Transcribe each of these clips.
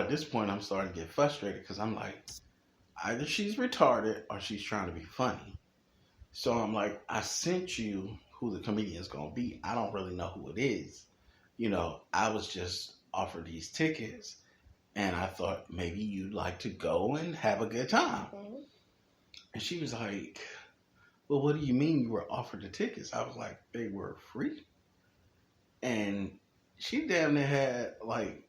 at this point, I'm starting to get frustrated because I'm like, either she's retarded or she's trying to be funny. So I'm like, I sent you who the comedian's going to be. I don't really know who it is. I was just offered these tickets and I thought maybe you'd like to go and have a good time. Mm-hmm. And she was like, well, what do you mean you were offered the tickets? I was like, they were free. And she damn near had like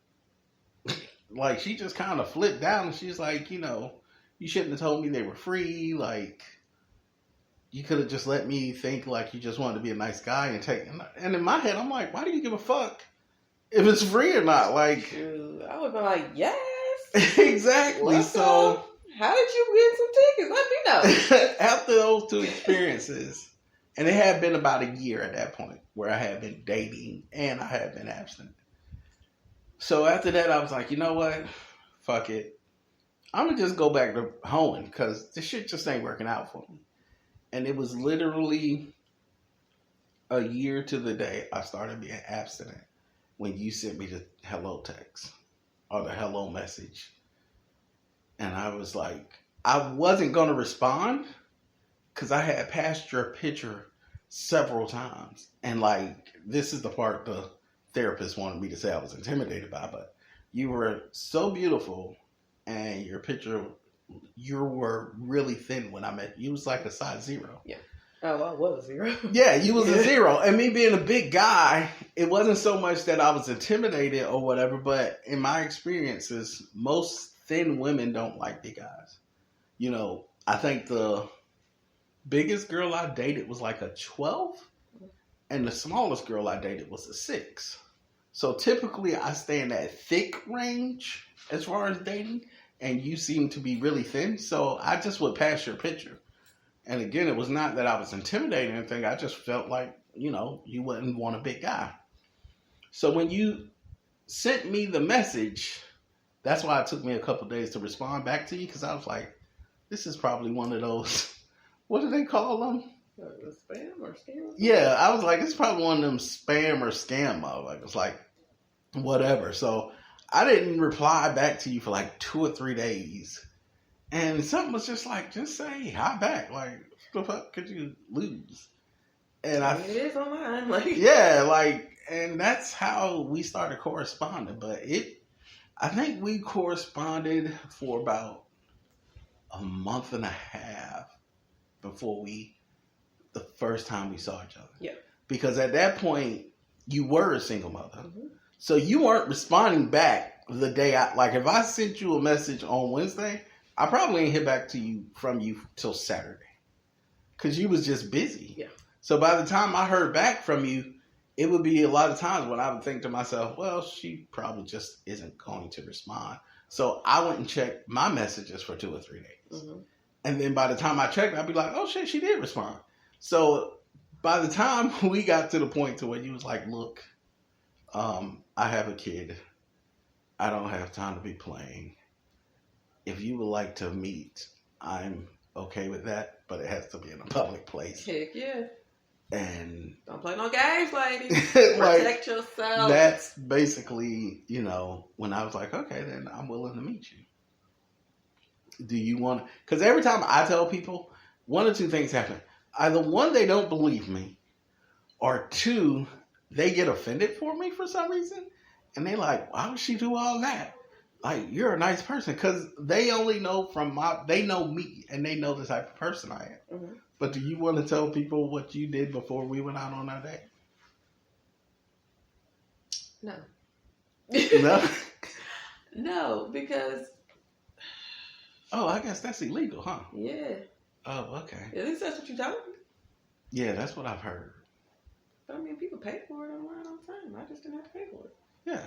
she just kind of flipped down and she's like, you shouldn't have told me they were free. Like, you could have just let me think like you just wanted to be a nice guy and take. And in my head, I'm like, why do you give a fuck if it's free or not? Like, I would be like, yes. Exactly. So, how did you get some tickets? Let me know. After those two experiences, and it had been about a year at that point where I had been dating and I had been abstinent. So after that, I was like, you know what? Fuck it. I'm going to just go back to hoeing because this shit just ain't working out for me. And it was literally a year to the day I started being abstinent when you sent me the hello text or the hello message. And I was like, I wasn't going to respond because I had passed your picture several times. And like, this is the part the therapist wanted me to say I was intimidated by, but you were so beautiful and your picture, you were really thin when I met you. You was like a size 0. Yeah. Oh, I was a 0. Yeah, you was a 0. And me being a big guy, it wasn't so much that I was intimidated or whatever, but in my experiences, most thin women don't like big guys. I think the biggest girl I dated was like a 12, and the smallest girl I dated was a 6. So typically I stay in that thick range as far as dating, and you seem to be really thin, so I just would pass your picture. And again, it was not that I was intimidating or anything, I just felt like, you wouldn't want a big guy. So when you sent me the message, that's why it took me a couple days to respond back to you, because I was like, this is probably one of those, what do they call them? Spam or scam? Yeah, I was like, it's probably one of them spam or scam motherfuckers, like, whatever. So I didn't reply back to you for like 2 or 3 days. And something was just like, just say hi back. Like, what the fuck could you lose? And it is online. Like, yeah, like, and that's how we started corresponding. But I think we corresponded for about a month and a half before the first time we saw each other. Yeah. Because at that point, you were a single mother. Mm-hmm. So you weren't responding back the day like if I sent you a message on Wednesday, I probably ain't hear back from you till Saturday. Because you was just busy. Yeah. So by the time I heard back from you, it would be a lot of times when I would think to myself, well, she probably just isn't going to respond. So I went and checked my messages for 2 or 3 days. Mm-hmm. And then by the time I checked, I'd be like, oh shit, she did respond. So by the time we got to the point to where you was like, look, I have a kid. I don't have time to be playing. If you would like to meet, I'm okay with that, but it has to be in a public place. Heck yeah. And don't play no games, lady. Protect yourself. That's basically, when I was like, okay, then I'm willing to meet you. Do you want to? Because every time I tell people, 1 or 2 things happen. Either 1, they don't believe me, or 2, they get offended for me for some reason. And they like, why would she do all that? Like, you're a nice person. Because they only know they know me and they know the type of person I am. Mm-hmm. But do you want to tell people what you did before we went out on our date? No. No? No, because... Oh, I guess that's illegal, huh? Yeah. Oh, okay. At least that's what you told me. Yeah, that's what I've heard. But I mean, people pay for it online all the time. I just didn't have to pay for it. Yeah.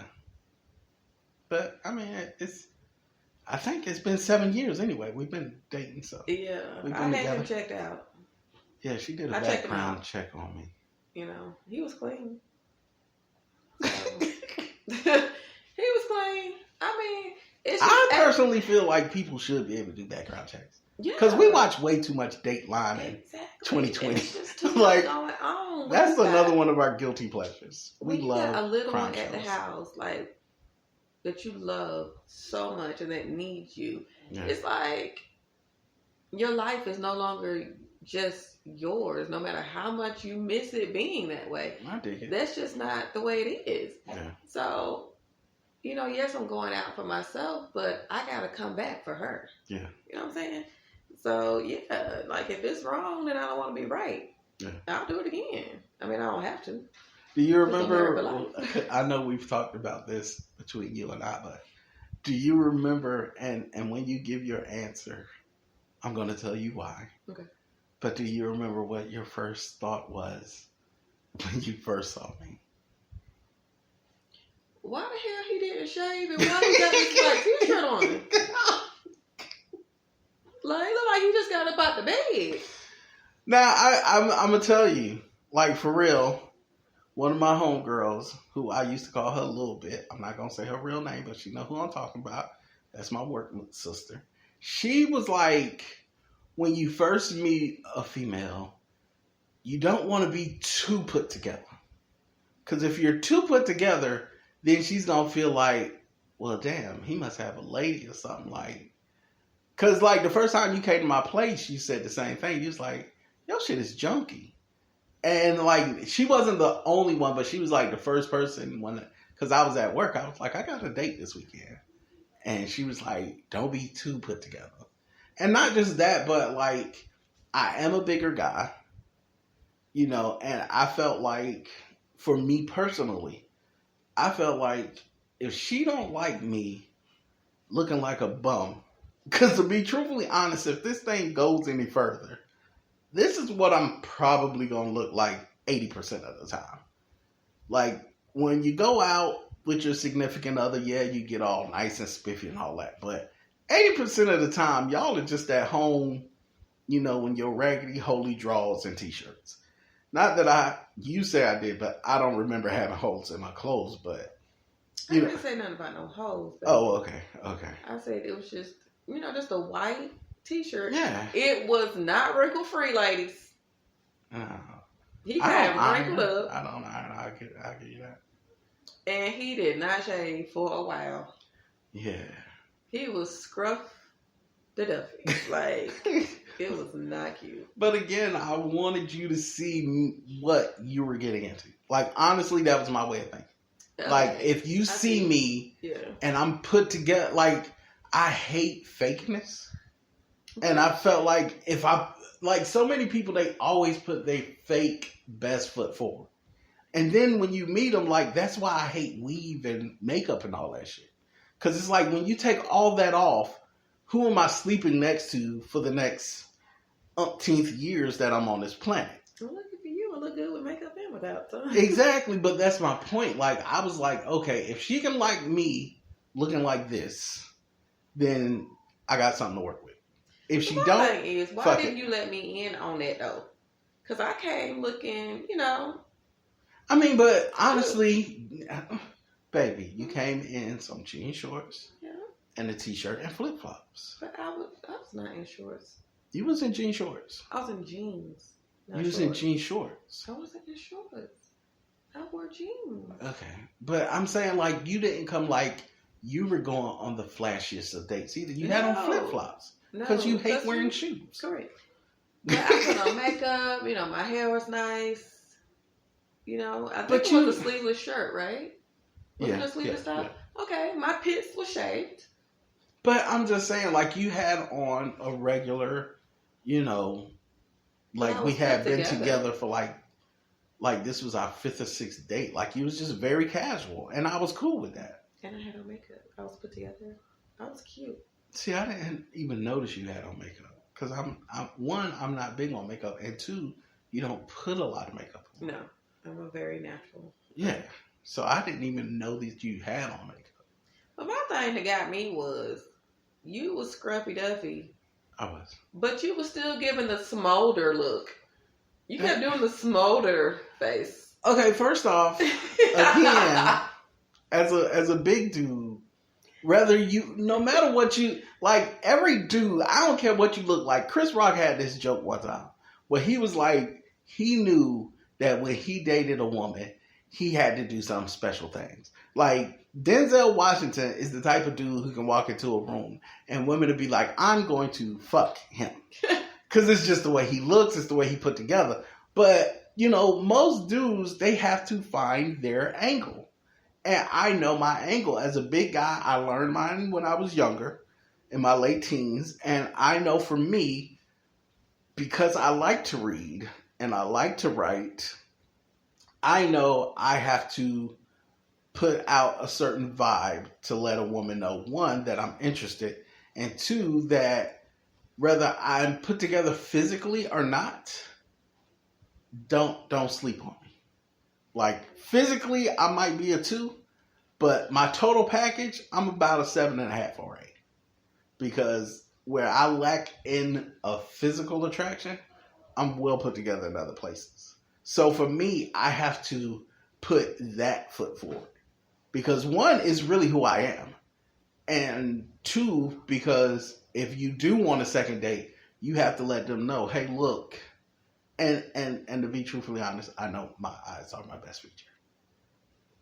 But, I mean, I think it's been 7 years anyway. We've been dating, so. Yeah. I had him checked out. Yeah, she did a background check on me. He was clean. So, he was clean. I mean, it's just, I personally feel like people should be able to do background checks. Yeah. Because we watch way too much Dateline in 2020. It's just too much going on. That's another one of our guilty pleasures. We love got a little crime one at shows. the house. Like, that you love so much and that needs you, Yeah. it's like your life is no longer just yours, no matter how much you miss it being that way. I dig it. That's just not the way it is. Yeah. So, yes, I'm going out for myself, but I got to come back for her. Yeah. You know what I'm saying? So, yeah, like if it's wrong, then I don't want to be right. Yeah. I'll do it again. I mean, I don't have to. Do you remember, I know we've talked about this between you and I, but do you remember, and when you give your answer, I'm going to tell you why. Okay. But do you remember what your first thought was when you first saw me? Why the hell he didn't shave and why he got this like t-shirt on? Like, it look like he just got up out the bed. Now, I'm going to tell you, like for real, one of my homegirls, who I used to call her a little bit, I'm not going to say her real name, but she know who I'm talking about. That's my work sister. She was like, when you first meet a female, you don't want to be too put together. Because if you're too put together, then she's going to feel like, well, damn, he must have a lady or something like. Because like the first time you came to my place, you said the same thing. You was like, your shit is junky. And like, she wasn't the only one, but she was like the first person because I was at work. I was like, I got a date this weekend. And she was like, don't be too put together. And not just that, but like, I am a bigger guy, and I felt like, for me personally, I felt like if she don't like me looking like a bum, because to be truthfully honest, if this thing goes any further, this is what I'm probably going to look like 80% of the time. Like, when you go out with your significant other, yeah, you get all nice and spiffy and all that, but 80% of the time, y'all are just at home, in your raggedy, holy drawers and t-shirts. Not that you say I did, but I don't remember having holes in my clothes, but. I didn't say nothing about no holes. Oh, okay. I said it was just, just a white t-shirt. Yeah. It was not wrinkle-free, ladies. He kind of wrinkled up. I don't iron. I'll give you that. And he did not shave for a while. Yeah. He was scruff the Duffy. Like, it was not cute. But again, I wanted you to see what you were getting into. Like, honestly, that was my way of thinking. Okay. Like, if you see me and I'm put together, like, I hate fakeness. And I felt like so many people, they always put their fake best foot forward. And then when you meet them, like, that's why I hate weave and makeup and all that shit. Because it's like, when you take all that off, who am I sleeping next to for the next umpteenth years that I'm on this planet? Well, look at you. I look good with makeup and without. Exactly, but that's my point. Like, I was like, okay, if she can like me looking like this, then I got something to work with. If she don't, thing is, why didn't you let me in on that, though? Because I came looking, I mean, but honestly, baby, you came in some jean shorts and a t-shirt and flip-flops. But I was not in shorts. You was in jean shorts. I was in jeans. You was in jean shorts. I wasn't in shorts. I wore jeans. Okay. But I'm saying, like, you didn't come like you were going on the flashiest of dates either. You had on flip-flops. Because you hate wearing shoes. Correct. But I put on makeup. My hair was nice. I think it was a sleeveless shirt, right? Was it a sleeveless top? Yeah. Okay, my pits were shaved. But I'm just saying, like, you had on a regular, like we had been together for like this was our 5th or 6th date. Like, you was just very casual, and I was cool with that. And I had on makeup. I was put together. I was cute. See, I didn't even notice you had on makeup because I'm not big on makeup, and 2, you don't put a lot of makeup on. No, I'm a very natural. Yeah, so I didn't even know that you had on makeup. But my thing that got me was you was scruffy Duffy. I was, but you was still giving the smolder look. You kept doing the smolder face. Okay, first off, again, as a big dude. No matter what you, like, every dude, I don't care what you look like. Chris Rock had this joke one time where he was like, he knew that when he dated a woman, he had to do some special things. Like, Denzel Washington is the type of dude who can walk into a room and women would be like, I'm going to fuck him. Because it's just the way he looks, it's the way he put together. But, you know, most dudes, they have to find their angle. And I know my angle. As a big guy, I learned mine when I was younger, in my late teens. And I know for me, because I like to read and I like to write, I know I have to put out a certain vibe to let a woman know, one, that I'm interested, and two, that whether I'm put together physically or not, don't sleep on me. Like, physically, I might be a 2, but my total package, I'm about a 7.5 or 8. Because where I lack in a physical attraction, I'm well put together in other places. So for me, I have to put that foot forward. Because one, is really who I am. And two, because if you do want a second date, you have to let them know, hey, look. And to be truthfully honest, I know my eyes are my best feature.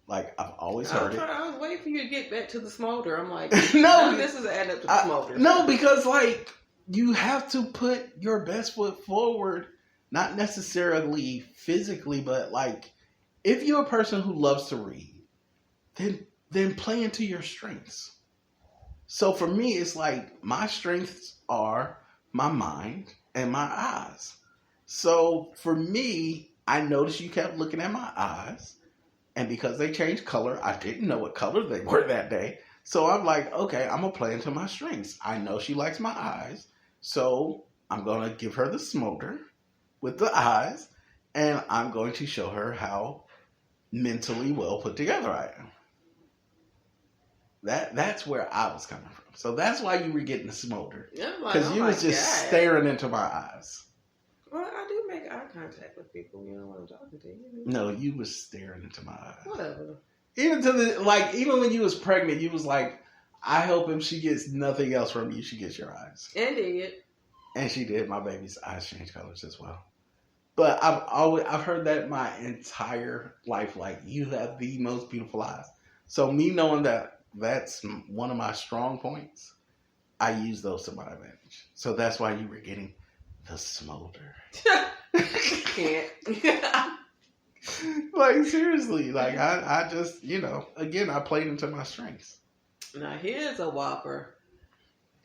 Like, I've always heard it. I was waiting for you to get back to the smolder. I'm like, no, this is adding up to the smolder. No, because, like, you have to put your best foot forward, not necessarily physically, but, like, if you're a person who loves to read, then play into your strengths. So for me, it's like, my strengths are my mind and my eyes. So for me, I noticed you kept looking at my eyes. And because they changed color, I didn't know what color they were that day. So I'm like, okay, I'm going to play into my strengths. I know she likes my eyes. So I'm going to give her the smolder with the eyes. And I'm going to show her how mentally well put together I am. That's where I was coming from. So that's why you were getting the smolder. Because you was just staring into my eyes. Well, I do make eye contact with people, you know, when I'm talking to you. No, you was staring into my eyes. Whatever. Even when you was pregnant, you was like, I hope if she gets nothing else from you, she gets your eyes. And did. And she did. My baby's eyes change colors as well. But I've heard that my entire life, like, you have the most beautiful eyes. So me knowing that that's one of my strong points, I use those to my advantage. So that's why you were getting the smolder. Can't. Like, seriously. Like, I just, you know, again, I played into my strengths. Now, here's a whopper.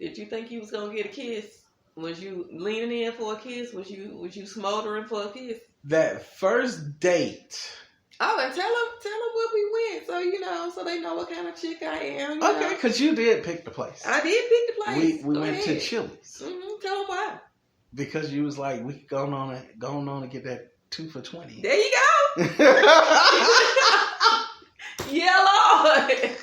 Did you think you was going to get a kiss? Was you leaning in for a kiss? Was you smoldering for a kiss? That first date. Oh, and tell them where we went, so you know, so they know what kind of chick I am. Okay, because you did pick the place. I did pick the place. We went to Chili's. Mm-hmm. Tell them why. Because you was like, we could go on and get that 2 for $20. There you go. Yeah, Lord.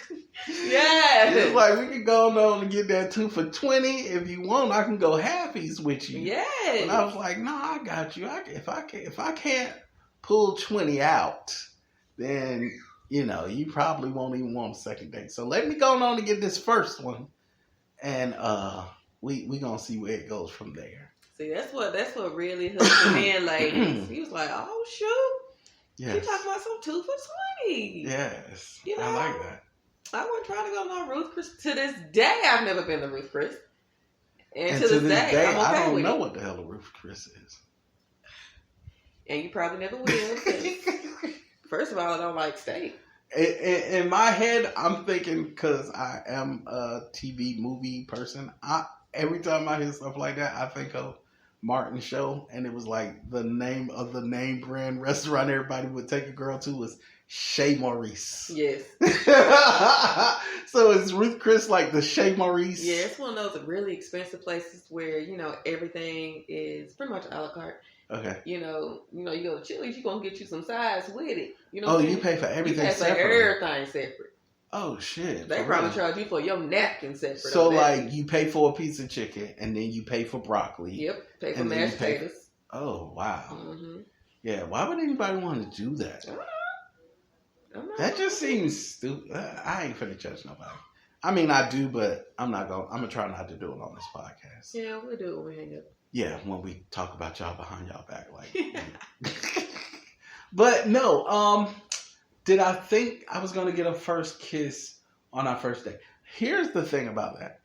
Yeah. It's like, we could go on and get that 2 for $20. If you want, I can go halfies with you. Yeah. And I was like, no, I got you. If I can't pull 20 out, then, you know, you probably won't even want a second date. So let me go on and get this first one, and we gonna see where it goes from there. See, that's what really hooked me in, ladies. He was like, oh shoot, yes. You talking about some 2 for $20? Yes, you know, I like that. I wasn't trying to go no Ruth Chris. To this day, I've never been to Ruth Chris, and to this day, I'm okay I don't with know it. what the hell a Ruth Chris is. And you probably never will. First of all, I don't like steak. In my head, I'm thinking, because I am a TV movie person, every time I hear stuff like that, I think of Martin's show, and it was like the name of the name brand restaurant everybody would take a girl to was Chez Maurice. Yes. So is Ruth Chris like the Chez Maurice? Yeah, it's one of those really expensive places where, you know, everything is pretty much a la carte. Okay. You know, you go to Chili's, you're going to get you some sides with it. You know you pay for everything separate. You pay for everything separate. Oh, shit. They probably charge you for your napkin separate. So, like, you pay for a piece of chicken, and then you pay for broccoli. Yep. Pay for mashed potatoes. Oh, wow. Mm-hmm. Yeah, why would anybody want to do that? That just seems stupid. I ain't finna judge nobody. I mean, I do, but I'm gonna try not to do it on this podcast. Yeah, we'll do it when we hang up. Yeah, when we talk about y'all behind y'all back, like. But no, Did I think I was going to get a first kiss on our first date? Here's the thing about that.